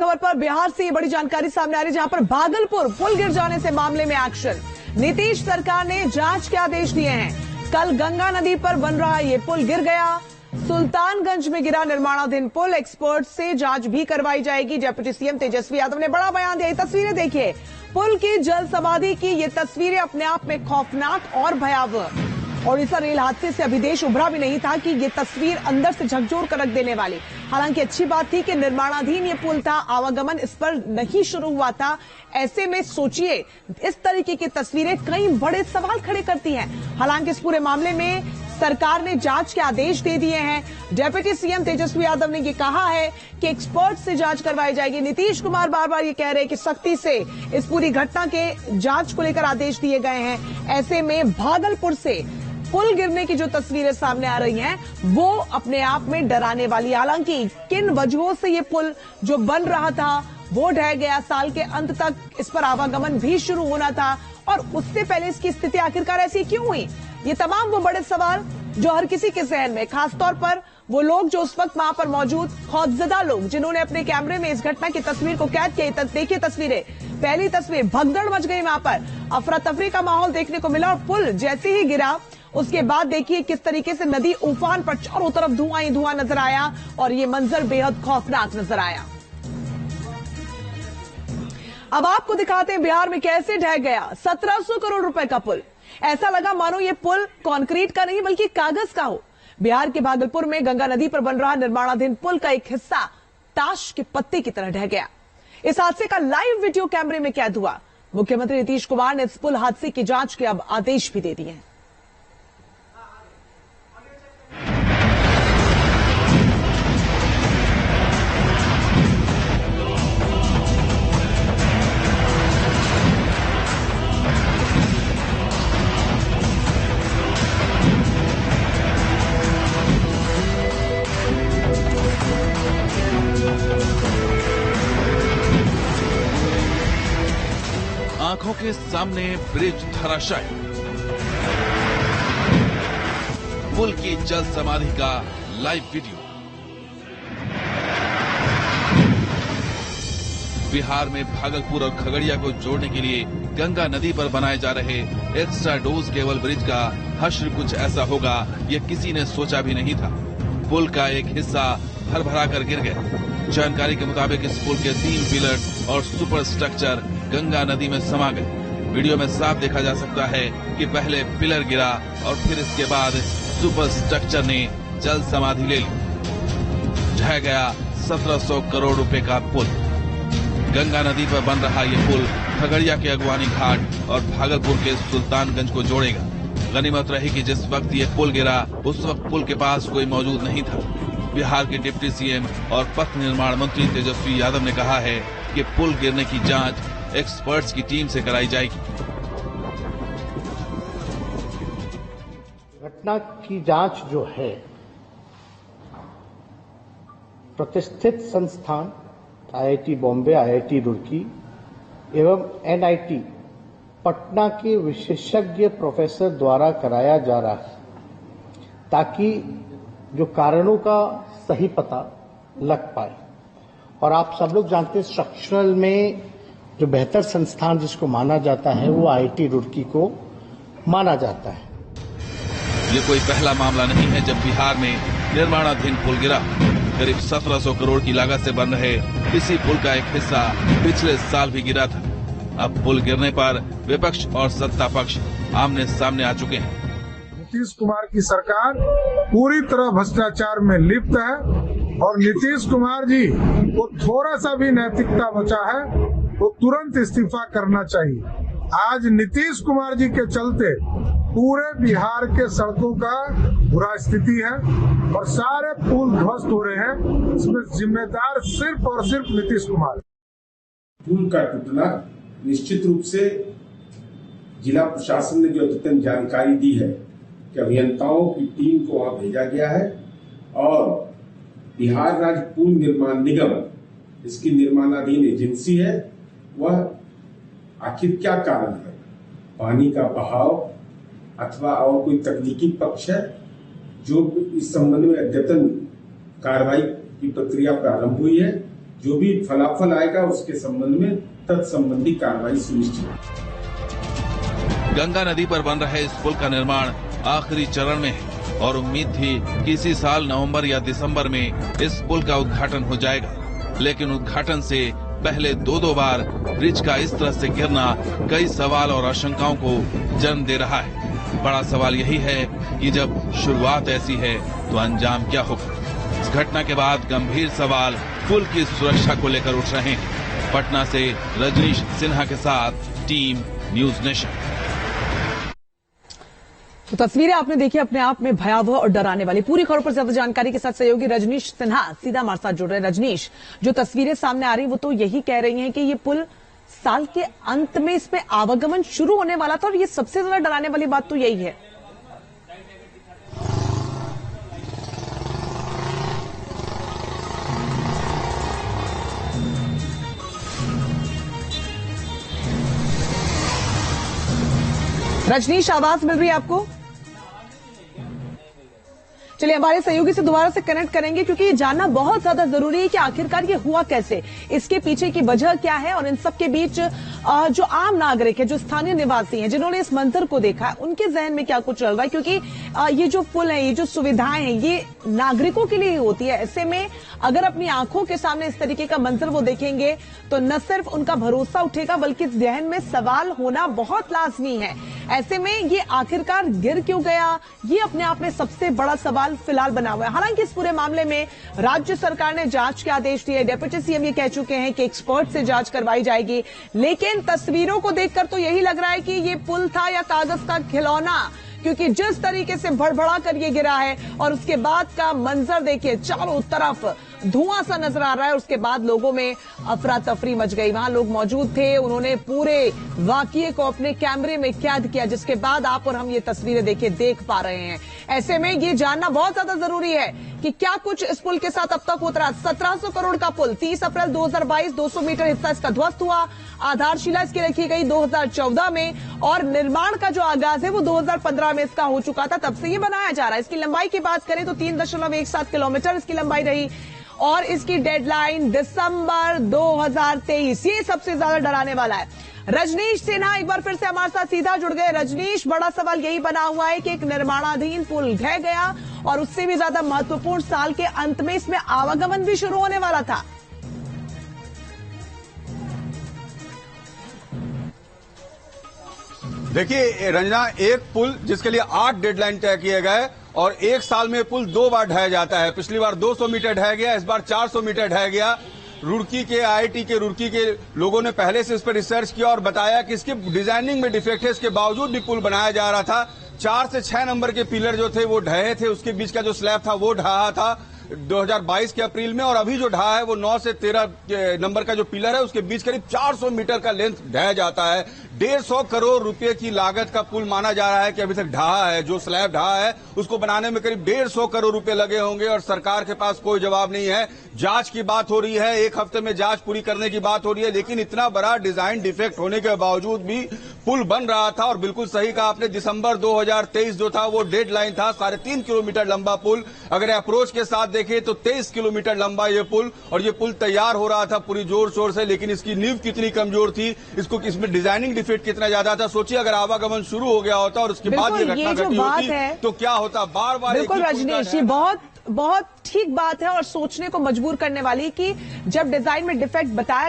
खबर पर बिहार से ये बड़ी जानकारी सामने आ रही है, जहां पर भागलपुर पुल गिर जाने से मामले में एक्शन। नीतीश सरकार ने जांच के आदेश दिए हैं। कल गंगा नदी पर बन रहा ये पुल गिर गया। सुल्तानगंज में गिरा निर्माणाधीन पुल। एक्सपर्ट से जांच भी करवाई जाएगी। डिप्टी सीएम तेजस्वी यादव ने बड़ा बयान दिया। ये तस्वीरें देखिए, पुल की जल समाधि की ये तस्वीरें अपने आप में खौफनाक और भयावह। ओडिशा रेल हादसे से अभी देश उभरा भी नहीं था कि ये तस्वीर अंदर से झकझोर कर रख देने वाली। हालांकि अच्छी बात थी कि निर्माणाधीन ये पुल था, आवागमन इस पर नहीं शुरू हुआ था। ऐसे में सोचिए, इस तरीके की तस्वीरें कई बड़े सवाल खड़े करती हैं। हालांकि इस पूरे मामले में सरकार ने जांच के आदेश दे दिए हैं। डिप्टी सीएम तेजस्वी यादव ने ये कहा है कि एक्सपर्ट से जांच करवाई जाएगी। नीतीश कुमार बार बार ये कह रहे हैं कि सख्ती से इस पूरी घटना के जांच को लेकर आदेश दिए गए हैं। ऐसे में भागलपुर से पुल गिरने की जो तस्वीरें सामने आ रही हैं, वो अपने आप में डराने वाली। हालांकि किन वजहों से ये पुल जो बन रहा था वो ढह गया, साल के अंत तक इस पर आवागमन भी शुरू होना था, और उससे पहले इसकी स्थिति आखिरकार ऐसी क्यों हुई, ये तमाम वो बड़े सवाल जो हर किसी के जहन में, खासतौर पर वो लोग जो उस वक्त वहां पर मौजूद, खौफजदा लोग जिन्होंने अपने कैमरे में इस घटना की तस्वीर को कैद किया। देखिए तस्वीरें, पहली तस्वीर, भगदड़ मच गई वहां पर, अफरा तफरी का माहौल देखने को मिला। और पुल जैसे ही गिरा उसके बाद देखिए किस तरीके से नदी उफान पर, चारों तरफ धुआं ही धुआं नजर आया, और ये मंजर बेहद खौफनाक नजर आया। अब आपको दिखाते हैं बिहार में कैसे ढह गया 1700 करोड़ रुपए का पुल। ऐसा लगा मानो ये पुल कंक्रीट का नहीं बल्कि कागज का हो। बिहार के भागलपुर में गंगा नदी पर बन रहा निर्माणाधीन पुल का एक हिस्सा ताश के पत्ते की तरह ढह गया। इस हादसे का लाइव वीडियो कैमरे में कैद हुआ। मुख्यमंत्री नीतीश कुमार ने इस पुल हादसे की जांच के अब आदेश भी दे दिए हैं। आंखों के सामने ब्रिज धराशायी, पुल की जल समाधि का लाइव वीडियो। बिहार में भागलपुर और खगड़िया को जोड़ने के लिए गंगा नदी पर बनाए जा रहे एक्स्ट्रा डोज केबल ब्रिज का हश्र कुछ ऐसा होगा, ये किसी ने सोचा भी नहीं था। पुल का एक हिस्सा भरभरा कर गिर गया। जानकारी के मुताबिक इस पुल के 3 पिलर और सुपर स्ट्रक्चर गंगा नदी में समा गए। वीडियो में साफ देखा जा सकता है कि पहले पिलर गिरा और फिर इसके बाद सुपर स्ट्रक्चर ने जल समाधि ले ली। ढह गया 1700 करोड़ रुपए का पुल। गंगा नदी पर बन रहा ये पुल खगड़िया के अगवानी घाट और भागलपुर के सुल्तानगंज को जोड़ेगा। गनीमत रही कि जिस वक्त ये पुल गिरा उस वक्त पुल के पास कोई मौजूद नहीं था। बिहार के डिप्टी सीएम और पथ निर्माण मंत्री तेजस्वी यादव ने कहा है कि पुल गिरने की जांच एक्सपर्ट्स की टीम से कराई जाएगी। घटना की जांच जो है, प्रतिष्ठित संस्थान आईआईटी बॉम्बे, आईआईटी रुड़की एवं एनआईटी पटना के विशेषज्ञ प्रोफेसर द्वारा कराया जा रहा है, ताकि जो कारणों का सही पता लग पाए। और आप सब लोग जानते हैं, स्ट्रक्चरल में जो बेहतर संस्थान जिसको माना जाता है वो आईआईटी रुड़की को माना जाता है। ये कोई पहला मामला नहीं है जब बिहार में निर्माणाधीन पुल गिरा। करीब 1700 करोड़ की लागत से बन रहे इसी पुल का एक हिस्सा पिछले साल भी गिरा था। अब पुल गिरने पर विपक्ष और सत्ता पक्ष आमने सामने आ चुके हैं। नीतीश कुमार की सरकार पूरी तरह भ्रष्टाचार में लिप्त है, और नीतीश कुमार जी को थोड़ा सा भी नैतिकता बचा है वो तुरंत इस्तीफा करना चाहिए। आज नीतीश कुमार जी के चलते पूरे बिहार के सड़कों का बुरा स्थिति है और सारे पुल ध्वस्त हो रहे हैं। इसमें जिम्मेदार सिर्फ और सिर्फ नीतीश कुमार। पुल का टूटना निश्चित रूप से जिला प्रशासन ने जो अद्यतन जानकारी दी है कि अभियंताओं की टीम को वहां भेजा गया है, और बिहार राज्य पुल निर्माण निगम, इसकी निर्माणाधीन एजेंसी है, वह आखिर क्या कारण है, पानी का बहाव अथवा और कोई तकनीकी पक्ष है, जो इस संबंध में अद्यतन कार्रवाई की प्रक्रिया प्रारंभ हुई है जो भी फलाफल आएगा उसके संबंध में तत्संबंधी कार्रवाई सुनिश्चित। गंगा नदी पर बन रहे इस पुल का निर्माण आखिरी चरण में है और उम्मीद थी कि इसी साल नवंबर या दिसंबर में इस पुल का उद्घाटन हो जाएगा, लेकिन उद्घाटन से पहले दो बार ब्रिज का इस तरह से गिरना कई सवाल और आशंकाओं को जन्म दे रहा है। बड़ा सवाल यही है कि जब शुरुआत ऐसी है तो अंजाम क्या होगा। इस घटना के बाद गंभीर सवाल पुल की सुरक्षा को लेकर उठ रहे हैं। पटना से रजनीश सिन्हा के साथ टीम न्यूज नेशन। तो तस्वीरें आपने देखी, अपने आप में भयावह और डराने वाली। पूरी खबर पर ज्यादा जानकारी के साथ सहयोगी रजनीश सिन्हा सीधा हमारे साथ जुड़ रहे हैं। रजनीश, जो तस्वीरें सामने आ रही वो तो यही कह रही हैं कि ये पुल साल के अंत में इसमें आवागमन शुरू होने वाला था और ये सबसे ज्यादा डराने वाली बात तो यही है। रजनीश, आवाज मिल रही है आपको? चलिए हमारे सहयोगी से दोबारा से कनेक्ट करेंगे, क्योंकि ये जानना बहुत ज्यादा जरूरी है कि आखिरकार ये हुआ कैसे, इसके पीछे की वजह क्या है और इन सब के बीच जो आम नागरिक है, जो स्थानीय निवासी हैं, जिन्होंने इस मंजर को देखा है, उनके जहन में क्या कुछ चल रहा है। क्योंकि ये जो पुल है, ये जो सुविधाएं हैं, ये नागरिकों के लिए ही होती है। ऐसे में अगर अपनी आंखों के सामने इस तरीके का मंजर वो देखेंगे तो न सिर्फ उनका भरोसा उठेगा, बल्कि जहन में सवाल होना बहुत लाजमी है। ऐसे में ये आखिरकार गिर क्यों गया, ये अपने आप में सबसे बड़ा सवाल फिलहाल बना हुआ है। हालांकि इस पूरे मामले में राज्य सरकार ने जांच के आदेश दिए, डिप्टी सीएम ये कह चुके हैं कि एक्सपर्ट से जांच करवाई जाएगी, लेकिन तस्वीरों को देखकर तो यही लग रहा है कि ये पुल था या कागज का खिलौना, क्योंकि जिस तरीके से भड़बड़ा कर ये गिरा है और उसके बाद का मंजर देखिए, चारों तरफ धुआं सा नजर आ रहा है। उसके बाद लोगों में अफरा तफरी मच गई। वहां लोग मौजूद थे, उन्होंने पूरे वाकये को अपने कैमरे में कैद किया, जिसके बाद आप और हम ये तस्वीरें देख पा रहे हैं। ऐसे में ये जानना बहुत ज्यादा जरूरी है कि क्या कुछ इस पुल के साथ अब तक होता रहा। 1700 करोड़ का पुल 30 अप्रैल 2022 200 मीटर हिस्सा इसका ध्वस्त हुआ। आधारशिला इसकी रखी गई 2014 में और निर्माण का जो आगाज है वो 2015 में इसका हो चुका था। तब से ये बनाया जा रहा है। इसकी लंबाई की बात करें तो 3.17 किलोमीटर इसकी लंबाई रही और इसकी डेडलाइन दिसंबर 2023। ये सबसे ज्यादा डराने वाला है। रजनीश सिन्हा एक बार फिर से हमारे साथ सीधा जुड़ गए। रजनीश, बड़ा सवाल यही बना हुआ है कि एक निर्माणाधीन पुल ढह गया और उससे भी ज्यादा महत्वपूर्ण साल के अंत में इसमें आवागमन भी शुरू होने वाला था। देखिए रंजना, एक पुल जिसके लिए 8 डेडलाइन तय किए गए और एक साल में पुल 2 बार ढह जाता है। पिछली बार 200 मीटर ढह गया, इस बार 400 मीटर ढह गया। रुड़की के आईआईटी के रुड़की के लोगों ने पहले से इस पर रिसर्च किया और बताया कि इसके डिजाइनिंग में डिफेक्ट है, इसके बावजूद भी पुल बनाया जा रहा था। 4 से 6 नंबर के पिलर जो थे वो ढहे थे, उसके बीच का जो स्लैब था वो ढहा था 2022 के अप्रैल में, और अभी जो ढहा है वो 9 से 13 नंबर का जो पिलर है उसके बीच करीब 400 मीटर का लेंथ ढह जाता है। 150 करोड़ रुपए की लागत का पुल माना जा रहा है कि अभी तक ढहा है। जो स्लैब ढहा है उसको बनाने में करीब 150 करोड़ रुपए लगे होंगे और सरकार के पास कोई जवाब नहीं है। जांच की बात हो रही है, 1 हफ्ते में जांच पूरी करने की बात हो रही है, लेकिन इतना बड़ा डिजाइन डिफेक्ट होने के बावजूद भी पुल बन रहा था। और बिल्कुल सही कहा आपने, दिसंबर 2023 जो था वो डेडलाइन था। 3.5 किलोमीटर लंबा पुल, अगर अप्रोच के साथ देखें तो 23 किलोमीटर लंबा ये पुल, और ये पुल तैयार हो रहा था पूरी जोर शोर से, लेकिन इसकी नींव कितनी कमजोर थी, इसमें डिजाइनिंग डिफेक्ट कितना ज्यादा था। सोचिए अगर आवागमन शुरू हो गया होता और उसके बाद ये घटना घटी होती तो क्या होता। बार बार बिल्कुल रजनीश, ये बहुत ठीक बात है और सोचने को मजबूर करने वाली कि जब डिजाइन में डिफेक्ट बताया